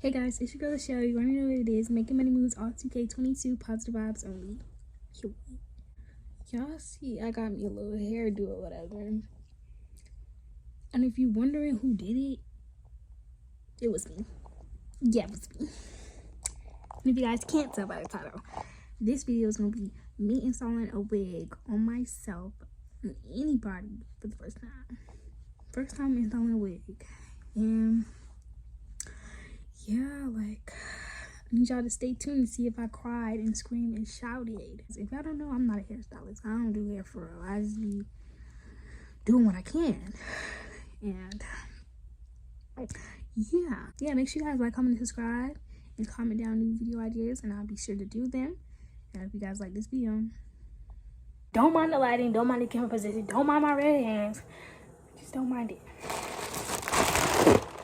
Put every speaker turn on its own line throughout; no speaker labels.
Hey guys, it's your girl Shelly. You already know what it is. Making money moves, all 2K22, positive vibes only. Y'all see, I got me a little hairdo or whatever. And if you're wondering who did it, it was me. Yeah, it was me. And if you guys can't tell by the title, this video is gonna be me installing a wig on myself and anybody for the first time. First time installing a wig. And yeah, like, I need y'all to stay tuned to see if I cried and screamed and shouted. If y'all don't know, I'm not a hairstylist. I don't do hair for real. I just be doing what I can. And yeah, make sure you guys like, comment, and subscribe, and comment down new video ideas, and I'll be sure to do them. And if you guys like this video, don't mind the lighting, don't mind the camera position, don't mind my red hands, just don't mind it.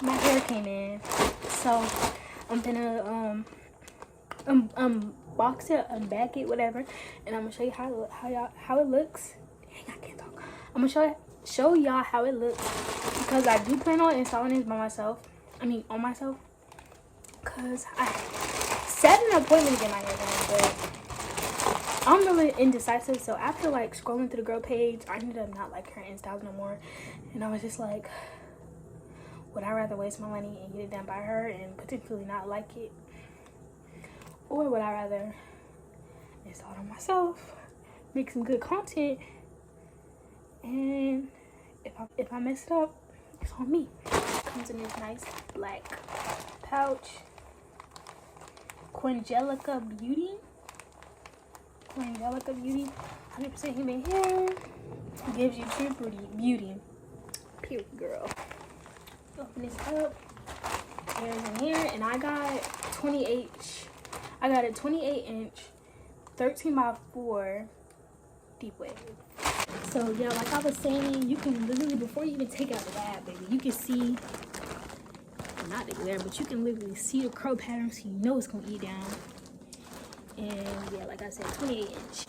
My hair came in, so I'm gonna box it, unback it, whatever, and I'm gonna show you how it looks. Dang, I can't talk. I'm gonna show y'all how it looks, because I do plan on installing this by myself. On myself, cause I set an appointment to get my hair done, but I'm really indecisive. So after like scrolling through the girl page, I ended up not like her styles no more, and I was just like, would I rather waste my money and get it done by her and potentially not like it? Or would I rather install it on myself, make some good content, and if I mess it up, it's on me. It comes in this nice black pouch. Qangelabeauty. 100% human hair. Gives you true beauty. Period, girl. Open this up. Hair's in here, and I got a 28 inch 13 by 4 deep wave. So yeah, like I was saying, you can literally, before you even take it out the lab, baby, you can see, not the glare, but you can literally see the curl pattern, so you know it's gonna eat down. And yeah, like I said, 28 inch.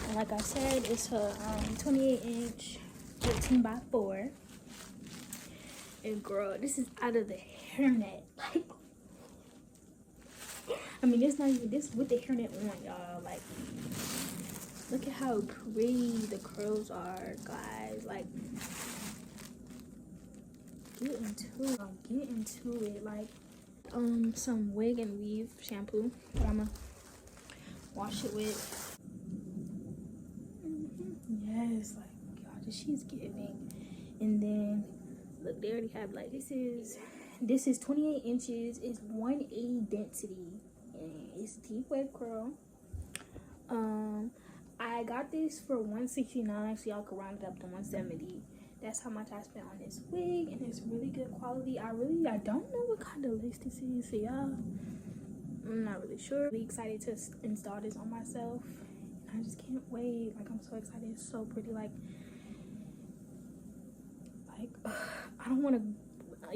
And like I said, it's a 28 inch 13 by 4. And girl, this is out of the hairnet. Like, it's not even this with the hairnet on, y'all. Like, look at how pretty the curls are, guys. Like, get into it. Like, some wig and weave shampoo that I'm gonna wash it with. Yes, like, y'all, she's giving. And then look, they already have, like, this is 28 inches, it's 180 density, and it's deep wave curl. I got this for $169, so y'all can round it up to $170. That's how much I spent on this wig, and it's really good quality. I don't know what kind of lace this is, so y'all, I'm not really sure. Really excited to install this on myself. I just can't wait. Like, I'm so excited. It's so pretty. Like I don't want to,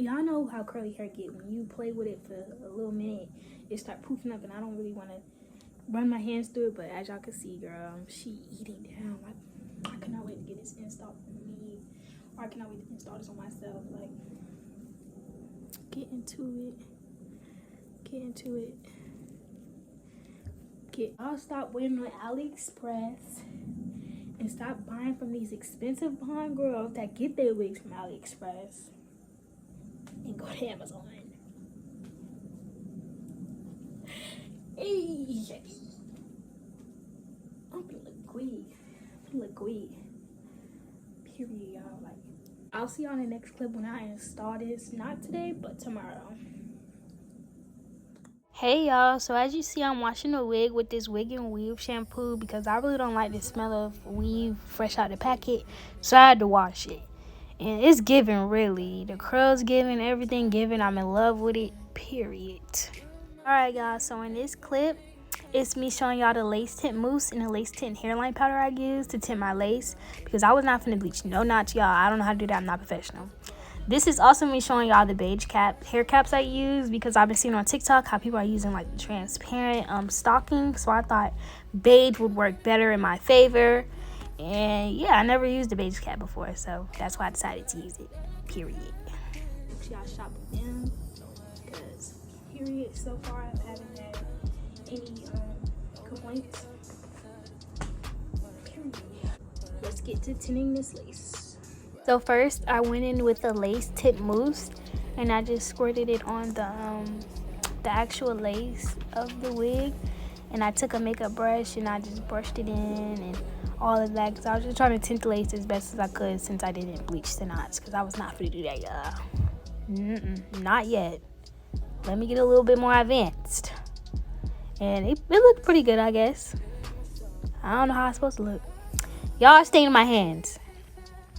y'all know how curly hair get. When you play with it for a little minute, it start poofing up, and I don't really want to run my hands through it. But as y'all can see, girl, she eating down. Like, I cannot wait to get this installed for me, or I cannot wait to install this on myself. Like, get into it. I'll stop waiting on AliExpress and stop buying from these expensive blonde girls that get their wigs from AliExpress and go to Amazon. Hey, I'm gonna look great. Period, y'all. Like, I'll see y'all in the next clip when I install this. Not today, but tomorrow. Hey y'all, so as you see, I'm washing the wig with this wig and weave shampoo because I really don't like the smell of weave fresh out the packet, so I had to wash it. And it's giving, really. The curls giving, everything giving. I'm in love with it, period. Alright guys, so in this clip, it's me showing y'all the lace tint mousse and the lace tint hairline powder I used to tint my lace, because I was not finna bleach no knots, y'all. I don't know how to do that. I'm not professional. This is also me showing y'all the beige hair caps I use, because I've been seeing on TikTok how people are using like the transparent stocking. So I thought beige would work better in my favor. And yeah, I never used a beige cap before, so that's why I decided to use it. Period. Y'all shop with them, because period. So far, I haven't had any complaints. Period. Let's get to tinting this lace. So first, I went in with a lace tint mousse, and I just squirted it on the actual lace of the wig. And I took a makeup brush and I just brushed it in and all of that, because I was just trying to tint the lace as best as I could since I didn't bleach the knots, because I was not going to do that, y'all. Not yet. Let me get a little bit more advanced. And it looked pretty good, I guess. I don't know how it's supposed to look. Y'all stained my hands.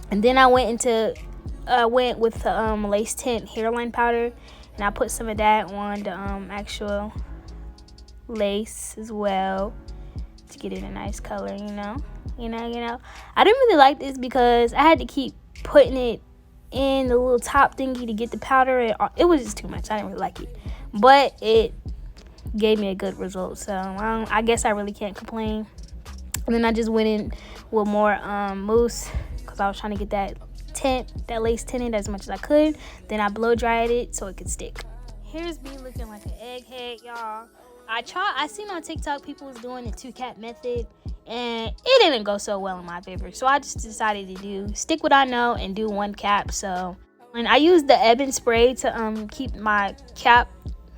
And then I went with the lace tint hairline powder, and I put some of that on the actual lace as well to get it a nice color, you know. I didn't really like this because I had to keep putting it in the little top thingy to get the powder. It was just too much. I didn't really like it, but it gave me a good result, so I guess I really can't complain. And then I just went in with more mousse because I was trying to get that lace tinted as much as I could. Then I blow dried it so it could stick. Here's me looking like an egghead, y'all. I seen on TikTok people was doing the 2-cap method, and it didn't go so well in my favor. So I just decided to stick what I know and do 1 cap. So, and I used the Ebin spray to keep my cap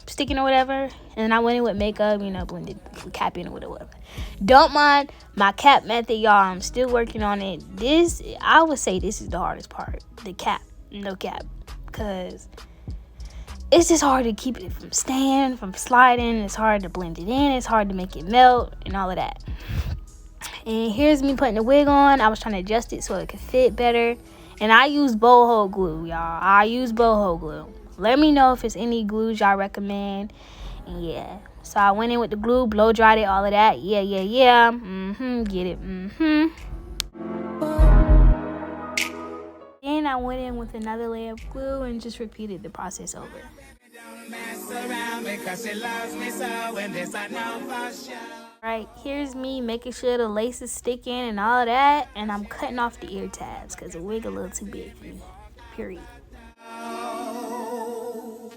sticking or whatever. And I went in with makeup, blended cap in or whatever. Don't mind my cap method, y'all. I'm still working on it. I would say this is the hardest part, the cap, no cap, because it's just hard to keep it from staying, from sliding. It's hard to blend it in. It's hard to make it melt and all of that. And here's me putting the wig on. I was trying to adjust it so it could fit better. And I use boho glue, y'all. I use boho glue. Let me know if it's any glues y'all recommend. And yeah. So I went in with the glue, blow dried it, all of that. Yeah. Get it. Then I went in with another layer of glue and just repeated the process over. Right, here's me making sure the lace is sticking and all of that, and I'm cutting off the ear tabs because the wig a little too big for me. Period. Oh,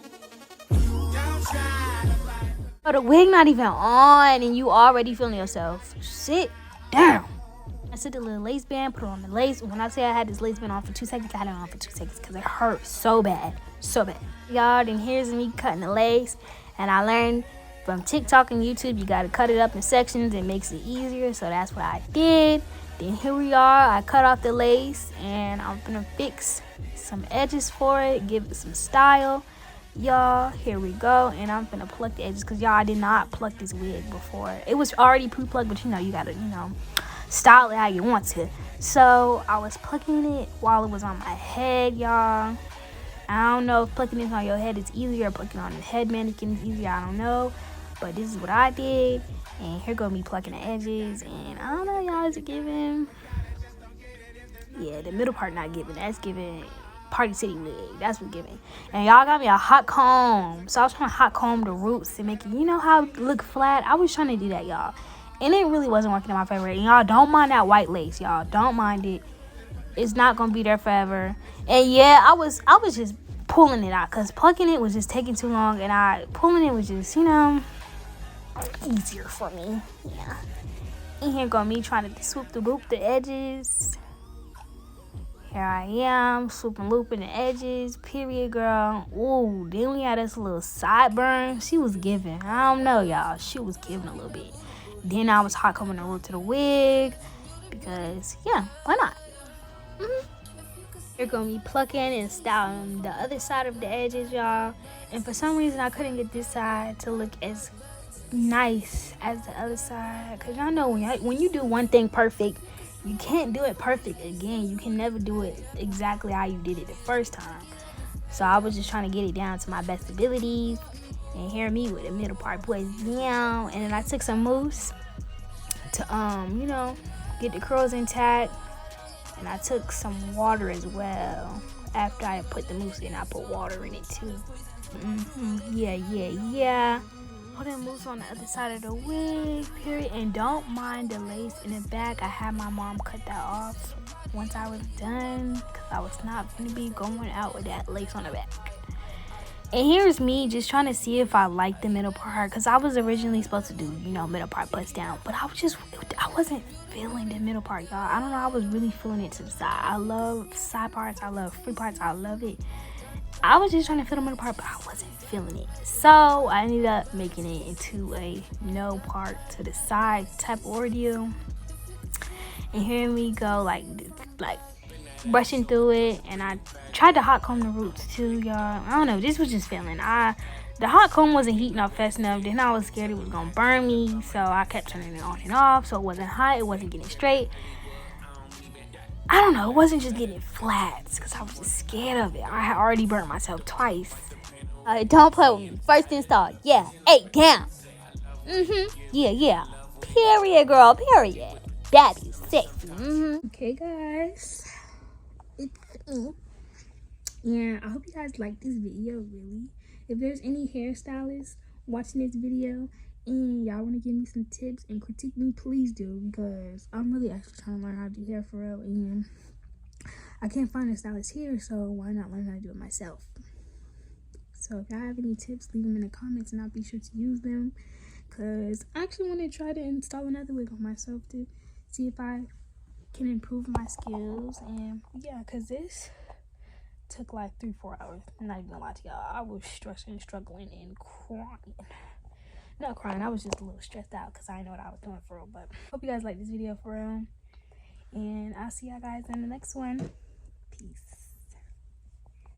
the wig not even on and you already feeling yourself. Sit down. I took the little lace band, put it on the lace. When I say I had this lace band on for 2 seconds, I had it on for 2 seconds because it hurt so bad. Y'all, then here's me cutting the lace. And I learned from TikTok and YouTube, you got to cut it up in sections. It makes it easier. So that's what I did. Then here we are. I cut off the lace and I'm going to fix some edges for it, give it some style. Y'all, here we go. And I'm going to pluck the edges because, y'all, I did not pluck this wig before. It was already pre-plucked, but, you got to, style it how you want to. So I was plucking it while it was on my head, y'all. I don't know if plucking it on your head is easier or plucking on the head mannequin is easier. I don't know, but this is what I did. And here go me plucking the edges, and I don't know, y'all, is it giving? Yeah, the middle part not giving. That's giving Party City wig. That's what giving. And y'all got me a hot comb, so I was trying to hot comb the roots and make it, how it look flat. I was trying to do that, y'all. And it really wasn't working in my favor. And y'all, don't mind that white lace, y'all. Don't mind it. It's not going to be there forever. And yeah, I was just pulling it out because plucking it was just taking too long. And pulling it was just, easier for me. Yeah. And here go me trying to swoop the edges. Here I am, swooping, looping the edges. Period, girl. Ooh, then we had this little sideburn. She was giving. I don't know, y'all. She was giving a little bit. Then I was hot combing the root to the wig because, yeah, why not? You're going to be plucking and styling the other side of the edges, y'all. And for some reason, I couldn't get this side to look as nice as the other side. Because y'all know when you do one thing perfect, you can't do it perfect again. You can never do it exactly how you did it the first time. So I was just trying to get it down to my best abilities. And hear me with the middle part placed down. And then I took some mousse to, get the curls intact. And I took some water as well. After I put the mousse in, I put water in it too. Yeah. Put in mousse on the other side of the wig, period. And don't mind the lace in the back. I had my mom cut that off once I was done. Because I was not going to be going out with that lace on the back. And here's me just trying to see if I like the middle part, because I was originally supposed to do, you know, middle part bust down, but I wasn't feeling the middle part, y'all. I don't know, I was really feeling it to the side. I love side parts, I love free parts, I love it. I was just trying to feel the middle part, but I wasn't feeling it. So I ended up making it into a no part to the side type ordeal. And here we go, like brushing through it, and I tried to hot comb the roots too, y'all. I don't know, this was just feeling. The hot comb wasn't heating up fast enough. Then I was scared it was gonna burn me, so I kept turning it on and off, so it wasn't hot, it wasn't getting straight. I don't know, it wasn't just getting flats because I was just scared of it. I had already burnt myself twice.
Don't play with me. First install. Yeah. Hey, down. Yeah. Period, girl. Period. That be sexy.
Okay, guys. It's me. Yeah, I hope you guys like this video, really. If there's any hairstylists watching this video and y'all want to give me some tips and critique me, please do, because I'm really actually trying to learn how to do hair for real, and I can't find a stylist here, so why not learn how to do it myself? So if y'all have any tips, leave them in the comments and I'll be sure to use them, because I actually want to try to install another wig on myself to see if I can improve my skills. And yeah, because this took like 3-4 hours. I'm not even gonna lie to y'all, I was stressing, struggling, and crying. Not crying, I was just a little stressed out because I didn't know what I was doing for real. But hope you guys like this video for real, and I'll see y'all guys in the next one. Peace.